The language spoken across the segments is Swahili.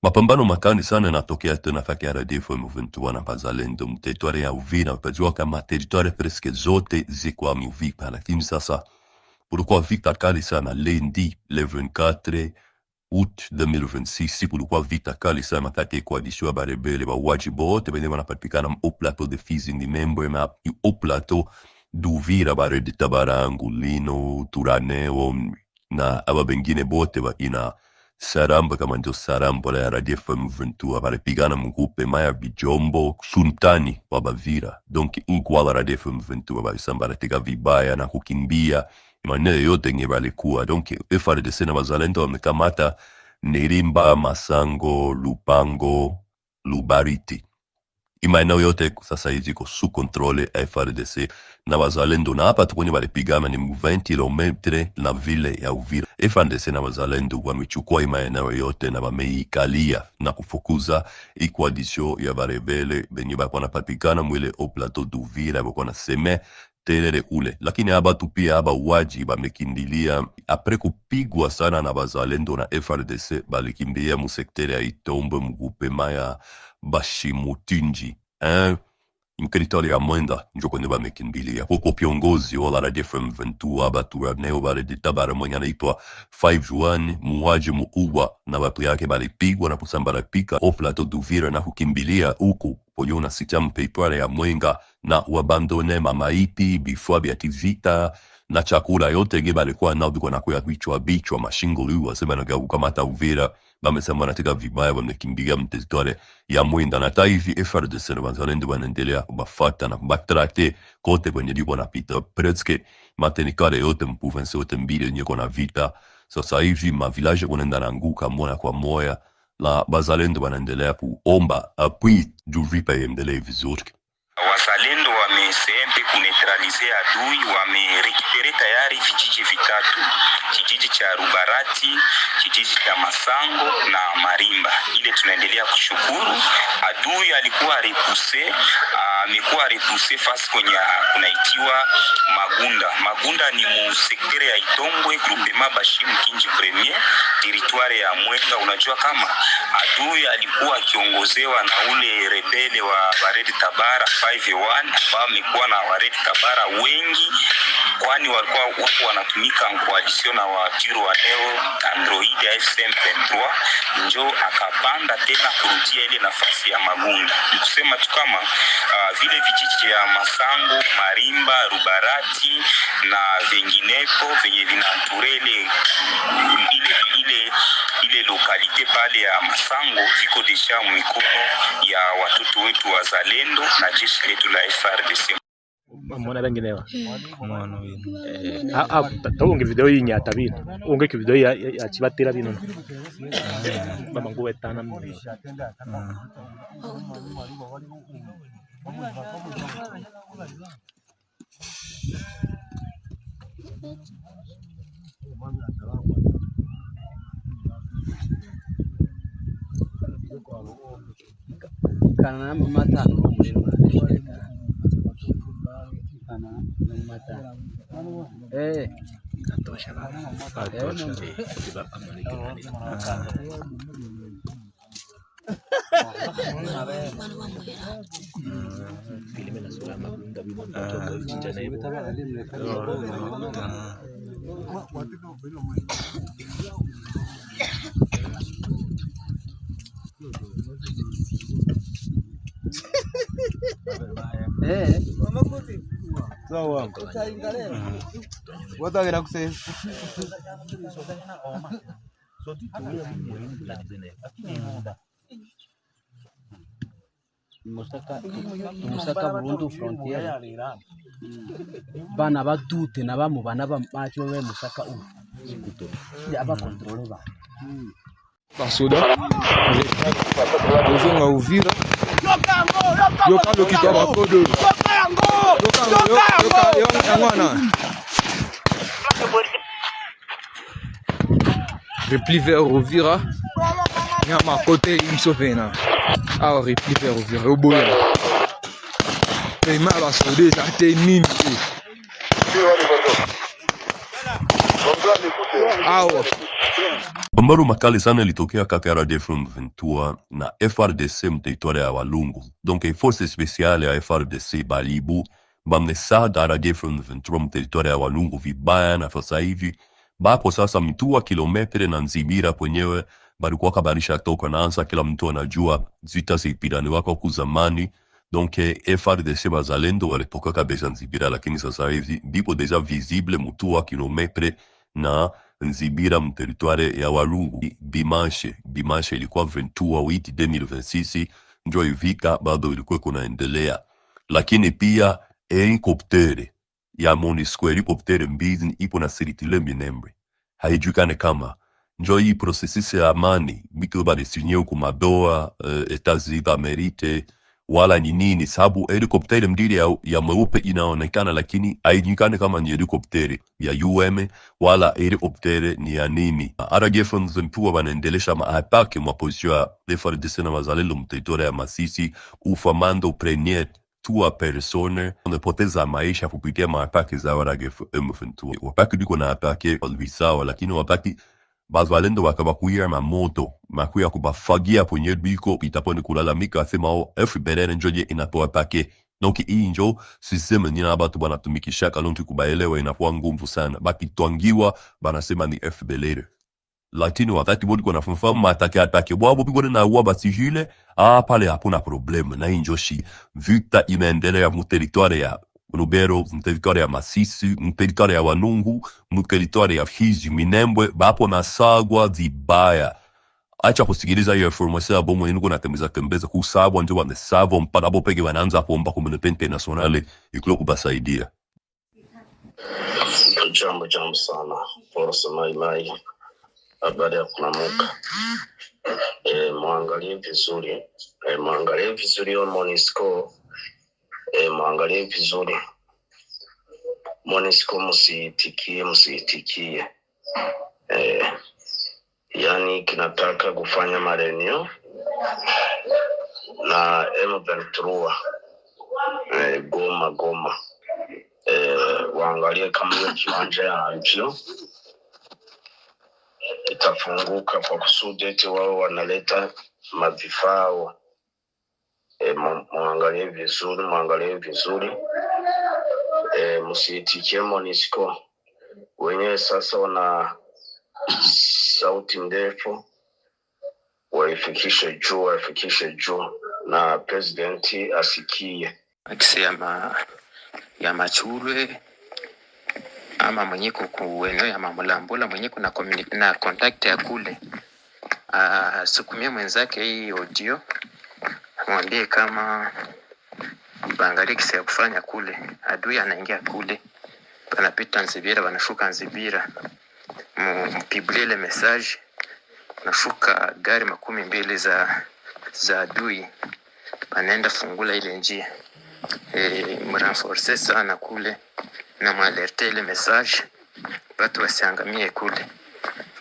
Mapambano makali sana yanatokea tena kati ya RDF M23 na wazalendo mteritwari ya Uvira. Unajua kama teritwari presque zote ziko Uvira, lakini sasa kulikuwa vita kali sana lundi le 24 août 2026. Kulikuwa vita kali sana kati ya coalition ya barebele ba wajibu wote wenye wanapatikana au plateau de Fizi ni membre na au plateau d'Uvira ba Red Tabara, Ngulino, Turaneo na aba bengine bote ba ina Saramba kama ndio Saramba la RDF M23 barapigana mgrupe maya bijombo Suntani wa Bavira. Donc igual RDF M23 balisambaratika vibaya na kukimbia maeneo yote nye balikuwa. Donc FARDC na wazalendo wamekamata Nerimba, Masango, Lupango, Lubariti. Maeneo yote sasa hizi iko sous contrôle FARDC na wazalendo, na hapa tukoni walipigana ni 20 km na vile ya Uvira. FARDC na wazalendo wamechukua maeneo yote na wameikalia na kufukuza coalition ya barebele benye bakona patikana mwile au plateau d'Uvira bakona seme terere ule. Lakini haba tu pia haba waji bamekindilia apres kupigwa sana na wazalendo na FARDC balikimbia mu sektere ya Itombe mgupe maya Bashimutinji mteritori ya Mwenda njoko ne bamekimbilia huko. Piongozi wa RDF M23 Abaturaneo Tabara mwenye anaitwa 5 muuaji mkubwa na watu yake balipigwa na kusambarapika au plateau d'Uvira na kukimbilia huko poyona sita mpepare ya Mwenga na wabandone mamaiti bifua vya tivita na chakula yote ge balikuwa nao biko nakuya bichwa mashingo liu wasema na kukamata Uvira. Bamesema wanataka vibaya, wamekimbia mteritwari ya Mwenda na taivi FARDC na wazalendo wanaendelea kubafata na kubatrate kote kwenye liko napita. Presque matenikare yote mprovince yote mbili yenye kona vita sasa hivi, mavilaje kunaenda nanguka moya kwa moya, la wazalendo wanaendelea kuomba appui juu vita iendelee vizuri. Wazalendo wamesempe kunetralize adui, wamerekipere tayari vijiji vitatu: kijiji cha Rubarati, kijiji cha Masango na Marimba. Ile tunaendelea kushukuru. Adui alikuwa repousse, amekuwa repousse fasi kwenye kunaitiwa Magunda ni mu sektere ya Itombwe, groupement Bashimu Kinji Premier, territoire ya Mwenda. Unajua kama adui alikuwa akiongozewa na ule rebele wa Red Tabara 5-1 ambao amekuwa na Red Tabara wengi, kwani walikuwa wako wanatumika coalition na watiro wa leo Android AFSM 23, njo akapanda tena kurudia ile nafasi ya Magunda. Nikusema tu kama vile vijiji ya Masango, Marimba, Rubarati na vengineko venye vinanturele ile lokalite pale ya Masango viko deja mikono ya watoto wetu wazalendo na jeshi letu la FARDC. Mwana benginewa mwana wino taunge video yinyata bino unge ki video ya chibatira bino mama nguwe tana mwe kana mata atosha filime na sura Magunda bino mtoto chinja na ibo mama kuti sawa watagira kusema musaka Burundu frontiere bana batute na bamu bana bacho we musaka u ya ba controle ba basoda ozonga Uvira yokalo kitaba kodo yoka mwana repli vers Uvira nyama kote imsopena awa repli vers Uvira oboya Neymar basode ça te nini awa Pambano makali sana ilitokea kati ya RDF M23 na FARDC mteritoria ya Walungu. Donc force spéciale ya FARDC Balibu bamnesada RDF M23 mteritoria ya Walungu vibaya, na sasa hivi bapo sasa mtua kilometre na Nzibira kwenyewe balikuwa kabarisha toka naanza, kila mtu anajua zita zipirani wako kuzamani. Donc FARDC bazalendo walitoka kabisa Nzibira, lakini sasa hivi ndipo deja visible mtua kilometre na Nzibira mteritware ya Walungu. Bimashe ilikuwa 23/8/2026 ndio ivika bado ilikuwa kunaendelea, lakini pia helikoptere ya MONUSCO, helikoptere mbili ipo na siritile Minembwe. Haijukane kama njo hii prosesisi ya amani biko balisinye kumadoa Etats-Unis d'Amerique wala ni nini, sababu helikoptere mbili ya mweupe inaonekana, lakini haijukane kama ni helikoptere ya UM wala helikoptere ni ya nini. RDF M23 wanaendelesha maatake mwa position ya FARDC na wazalendo mteritoria ya Masisi, ufamando premier tua persone wanapoteza maisha kupitia maatake za RDF M23. Wapaki diko na atake walvisawa, lakini wapaki bazalendo wakabakuya mamoto makuya kubafagia kwenye biko itapone kulalamika asema o FBR njoje inatoa pake. Donc hii njo siseme nina batu banatumikisha kalontu kubaelewa inakuwa ngumu sana, baki twangiwa banasema ni FBR. Lakini wakati bodi kuna funfamu atake wabo biko na uwa basijile pale hapuna probleme. Na hii njo shi vita imeendelea mteritoire ya Lubero, mteritoire ya Masisi, mteritoire ya Walungu, mteritoire ya Fizi, Minembwe, bapo nasagwa vibaya. Acha kusikiliza hiyo information ya bomo yenu natembeza kembeza kusabwa ndio wanesavo mpaka hapo peke wanaanza kuomba community internationale ikulo kubasaidia. Jambo sana. Force mai. Habari ya kunamuka. Muangalie vizuri. Muangalie vizuri on MONUSCO. Muangalie vizuri. MONUSCO musitikie. Yani kinataka kufanya marenio na M23 Goma. Waangalie kama hiyo kiwanja ya mpyo itafunguka kwa kusudi eti wao wanaleta mavifao. Muangalie vizuri. Musitikie MONUSCO. Wenyewe sasa wana sauti ndefu, waifikishe juu na presidenti asikie. Akisi ya machulwe ama mwenye kueneo ya Mamulambula mwenye kuna na contact ya kule. Sukumie mwenzake hii audio, mwambie kama baangalie kisi ya kufanya kule. Adui anaingia kule, panapita Nzibira, wanashuka Nzibira, mpiblie le message, nashuka gari 12 za adui, anaenda fungula ile njia. Mrenforce sana kule na mwalerte ile message watu wasiangamie kule.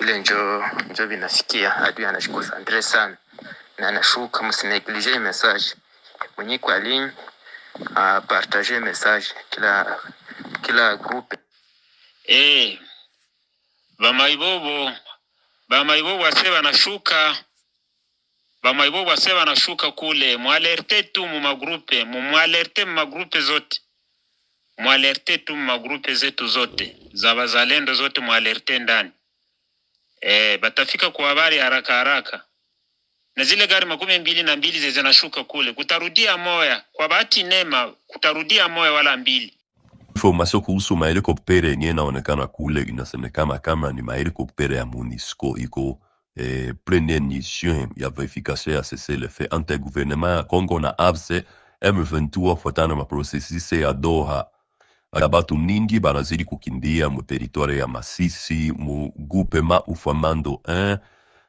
Vile njo vinafikia adui anashukua Andre sana na anashuka. Msineglige message mwenye kwa ligne partager message kila groupe. Bamaibobo wase wanashuka kule, mwalerte tu mu magrupe zote. Mwalerte tu mu magrupe zetu zote za bazalendo zote, mwalerte ndani. Batafika kwa habari haraka. Na zile gari 12 zinashuka kule, kutarudia moya kwa bahati nema, kutarudia moya wala mbili. Information kuhusu mahelikoptere yenye inaonekana kule inasemekana kama ni mahelikoptere ya MONUSCO iko première mission ya verification ya cessez-le-feu entre gouvernement ya Congo na AFC M23 fuatana na processus ya Doha. Batu ningi banazidi kukimbia mu territoire ya Masisi, mu groupement ufamando 1,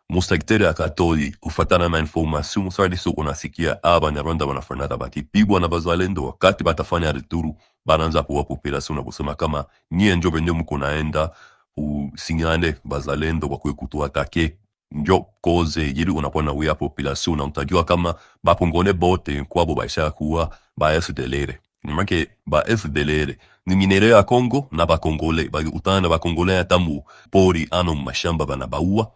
mu secteur ya Katoi. Ufatana na information musadi so unasikia Banyarwanda wanafanata bakipigwa na bazalendo, wakati batafanya returu bananza kuwa population na kusema kama nyie njo benye mko naenda usinyane bazalendo kwa kutuatake njo koze yili unapona wea population na utajua kama bakongole bote kwabo baisha kuwa ba FDLR. Nimake ba FDLR ni minere ya Kongo na bakongole utana bakongole atamu pori ano mashamba banabaua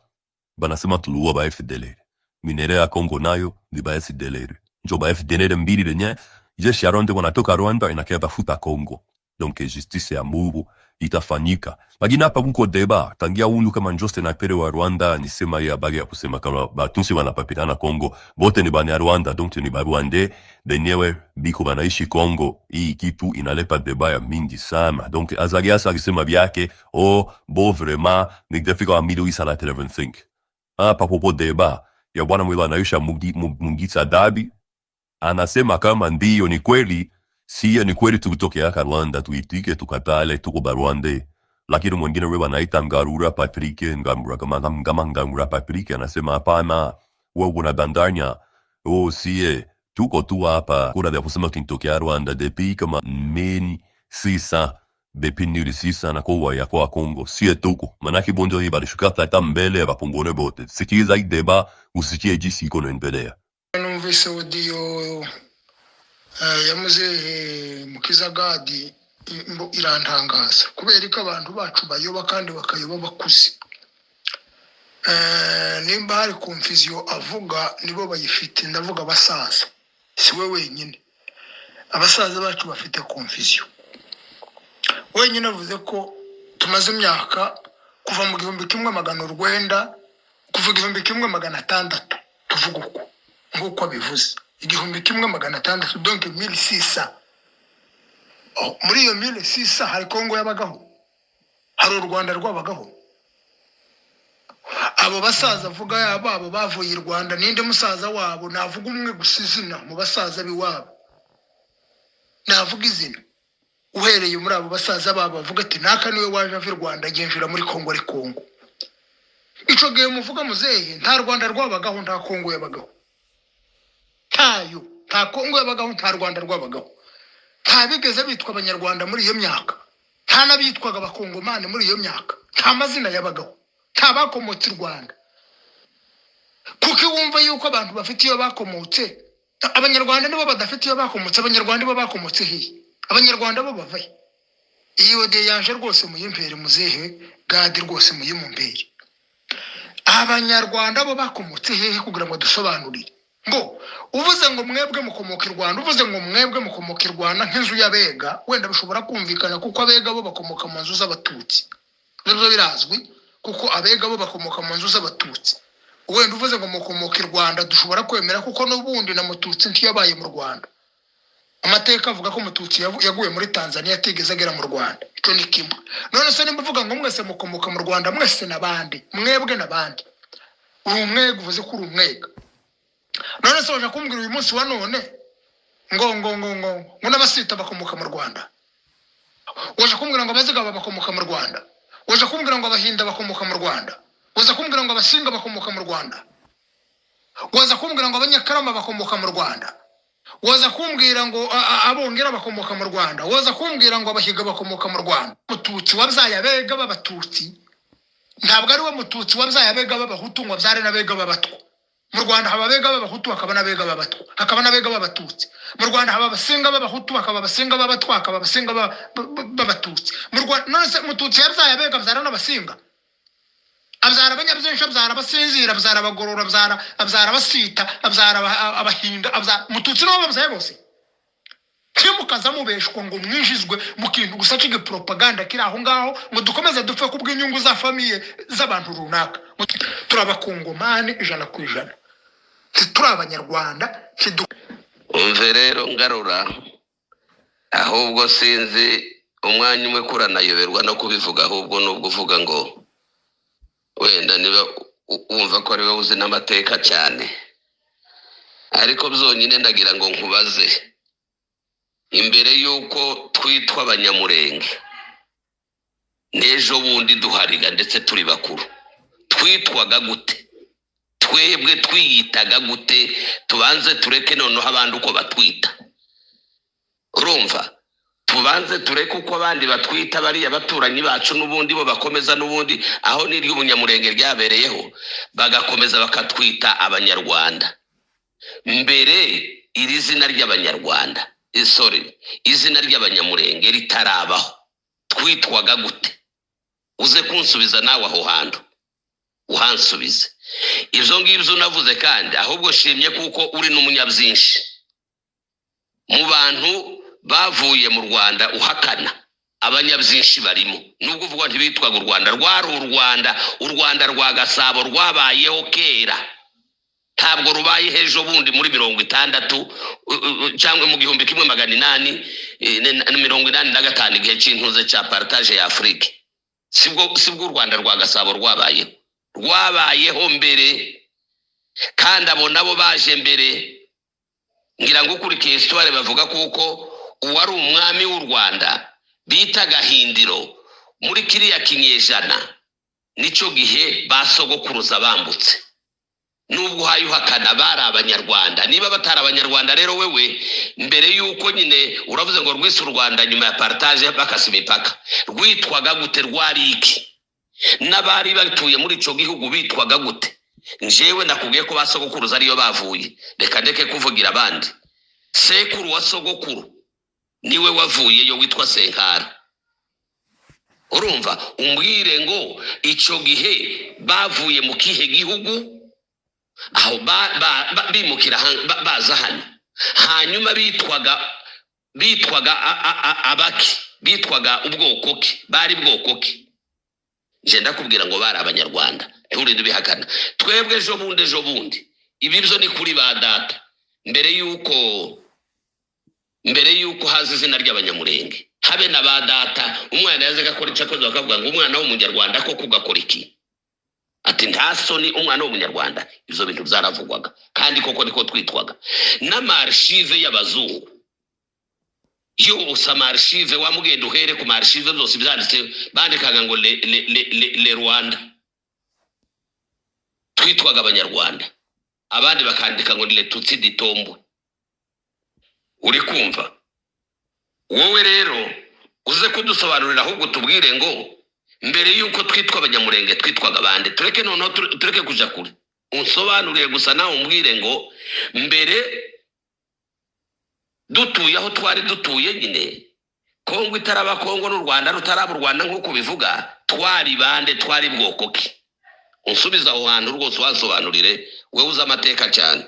banasema tuluwa ba FDLR. Minere ya Kongo nayo ni ba FDLR. Njo ba FDLR mbili lenye jeshi ya Rwanda wanatoka Rwanda inakia bafuta Kongo. Donc justice ya Mungu itafanyika. Lakini hapa mko deba tangia ulu kama njoste na pere wa Rwanda ni sema ya bagi ya kusema kama batunsi wanapapitana Kongo bote ni bani ya Rwanda donc ni Rwanda benyewe biko banaishi Kongo. Hii kitu inalepa deba ya mingi sana. Donc Azarias akisema byake bo vraiment nikdefika wa middle east ala television think. Hapa popo deba ya bwana mwila anaisha Mungitsa Dabi anasema kama ndiyo ni kweli siya ni kweli tukutokea Rwanda tuitike tukatale tuko Rwanda. Lakini mwingine wewe anaita Ngarura Patrick Ngarura Patrick anasema hapana wewe unadanganya siye tuko tu hapa kuna vya kusema kinitokea Rwanda depuis kama meni 600 depuis ni 600 na kwa ya kwa Kongo siye tuko manaki bondo hii balishuka tata mbele ya bapongone bote sikiza ideba usikie jisi iko naendelea. Numvise audio ya muzehe Mukiza Gadi irantangaza kubera ko abantu bacu bayoba kandi bakayoba bakuze. Nimba hari confusion avuga nibo bayifite ndavuga abasaza siwe wenyine. Abasaza bacu bafite confusion. Wenyine avuze ko tumaze imyaka kuva mu 1900 kuva 1600 tuvuga uko nguko bivuze 1600 donc 1600. Muri iyo 1600 hari Kongo yabagaho hari u Rwanda rwabagaho. Abo basaza avuga yabo bavuye i Rwanda ninde musaza wabo navuga umwe gusizina mu basaza biwabo navuga izina uhereye muri abo basaza babo bavuga ati naka niwe waje ava i Rwanda agenjira muri Kongo ari Kongo. Ico gihe muvuga muzehe nta Rwanda rwabagaho nta Kongo yabagaho. Tayo nta Kongo yabagaho nta Rwanda rwabagaho. Nta bigeze bitwa abanyarwanda muri iyo myaka. Nta nabitwaga abakongomane muri iyo myaka. Nta mazina yabagaho. Nta bakomotse i Rwanda. Kuko wumva yuko abantu bafite iyo bakomotse abanyarwanda nibo badafite iyo bakomotse abanyarwanda bo bakomotse hehe? Abanyarwanda bo bavaye. Iyo de yaje rwose muyimpere muzehe Gadi rwose muyimumpere. Abanyarwanda bo bakomotse hehe kugira ngo dusobanurire. Ngo uvuze ngo mwebwe mukomoka i Rwanda uvuze ngo mwebwe mukomoka i Rwanda nk'inzu y'abega wenda bishobora kumvikana kuko abega bo bakomoka mu nzu z'abatutsi. Nibyo birazwi kuko abega bo bakomoka mu nzu z'abatutsi. Wenda uvuze ngo mukomoka i Rwanda dushobora kwemera kuko n'ubundi na mututsi ntiyabaye mu Rwanda. Amateka avuga ko mututsi yaguye muri Tanzania atigeze agera mu Rwanda. Icyo ni kimwe. None se nimba uvuga ngo mwese mukomoka mu Rwanda mwese nabandi mwebwe nabandi uri umwega uvuze ko uri umwega. None se waje kumbwira uyu munsi wa none ngo n'abasita bakomoka mu Rwanda. Waje kumbwira ngo abazigaba bakomoka mu Rwanda. Waje kumbwira ngo abahinda bakomoka mu Rwanda. Waje kumbwira ngo abasinga bakomoka mu Rwanda. Waje kumbwira ngo abanyakarama bakomoka mu Rwanda. Waza kumbwira ngo abongera bakomoka mu Rwanda. Waza kumbwira ngo abahiga bakomoka mu Rwanda. Mututsi wabyaye abega b'abatutsi ntabwo ari we mututsi wabyaye abega b'abahutu ngo abyare n'abega b'abatwa. Mu Rwanda haba abega b'abahutu hakaba n'abega b'abatwa hakaba n'abega b'abatutsi. Mu Rwanda haba abasinga b'abahutu hakaba abasinga b'abatwa hakaba abasinga b'abatutsi. Mu Rwanda none se mututsi yabyaye abega abyara n'abasinga abyara abanyabyinshi abyara abasinzira abyara abagorora abyara abasita abyara abahinda abyara mututsi n'abo babyaye bose. Kimukaza mubeshwa ngo mwinjizwe mu kintu gusa cige propaganda kiri aho ngaho ngo dukomeze dupfe kubw'inyungu za famiye z'abantu runaka. Turabakongomani 100%. Turi abanyarwanda umve rero ngarura ahubwo sinzi umwanya umwe kuranayoberwa no kubivuga ahubwo nubwo uvuga ngo wenda niba umva ko ari we uzi n'amateka cyane ariko byonyine ndagira ngo nkubaze imbere yuko twitwa abanyamurenge n'ejo bundi duhariga ndetse turi bakuru twitwaga gute? Twebwe twiyitaga gute? Tubanze tureke noneho abandi uko batwita. Urumva tubanze tureke uko abandi batwita bari abaturanyi bacu n'ubundi bo bakomeza n'ubundi aho niryo ubunyamurenge ryabereyeho bagakomeza bakatwita abanyarwanda. Mbere iri zina ry'abanyarwanda izina ry'abanyamurenge ritarabaho twitwaga gute? Uze kunsubiza nawe aho hantu uhansubize. Ibyo ngibyo navuze kandi ahubwo shimye kuko uri n'umunyabyinshi mu bantu bavuye mu Rwanda uhakana abanyabyinshi barimo. Nubwo uvuga ntibitwaga u Rwanda, rwari u Rwanda rwa Gasabo rwabayeho kera, ntabwo rubaye hejo bundi muri 60 cyangwa mu 1885 igihe cy'intuze cya partage ya Afrique. Sibwo u Rwanda rwa Gasabo rwabayeho mbere, kandi abo nabo baje mbere. Ngira ngo ukurikiye histoire bavuga kuko uwari umwami w'u Rwanda bita Gahindiro muri kiriya kinyejana nico gihe basogokuruza bambutse. Nubwo hayuhakana bari abanyarwanda, niba batari abanyarwanda rero wewe mbere yuko nyine uravuze ngo rwise u Rwanda nyuma ya partage bakasi imipaka, rwitwaga gute? Rwari iki? N'abari batuye muri ico gihugu bitwaga gute? Njewe nakubwiye ko basogokuruza ariyo bavuye. Reka ndeke kuvugira abandi. Sekuru wa sogokuru niwe wavuye yo witwa Senkara. Urumva umbwire ngo ico gihe bavuye mu kihe gihugu? Aho bimukira baza hano, hanyuma bitwaga abaki, bitwaga ubwoko ki? Bari bwoko ki? Je ndakubwira ngo bari abanyarwanda. Urinde bihakana. Twebwe ejo bundi ibi byo ni kuri ba data. Mbere yuko haza izina ry'abanyamurenge habe na ba data, umwana yaze gakora icyakoze bakavuga ngo umwana w'umunyarwanda ko kugakora iki? Ati nta soni umwana w'umunyarwanda. Ibyo bintu byaravugwaga kandi koko niko twitwaga. N'amarchive y'abazungu yo usamarchive wamugenda uhere ku marchive byose byanditse bandikaga ngo le Rwanda. Twitwaga abanyarwanda, abandi bakandika ngo le Tutsi ditombo. Uri kumva? Wowe rero uze kudusobanurira ahubwo tubwire ngo mbere yuko twitwa abanyamurenge twitwaga bande. Tureke noneho tureke kuja kure, unsobanuriye gusa nawe umbwire ngo mbere dutuye aho twari dutuye nyine Kongo itaraba Kongo n'u Rwanda rutaraba u Rwanda nk'uko bivuga, twari bande? Twari bwoko ki? Unsubiza aho hantu rwose wasobanurire, wewe uza amateka cyane.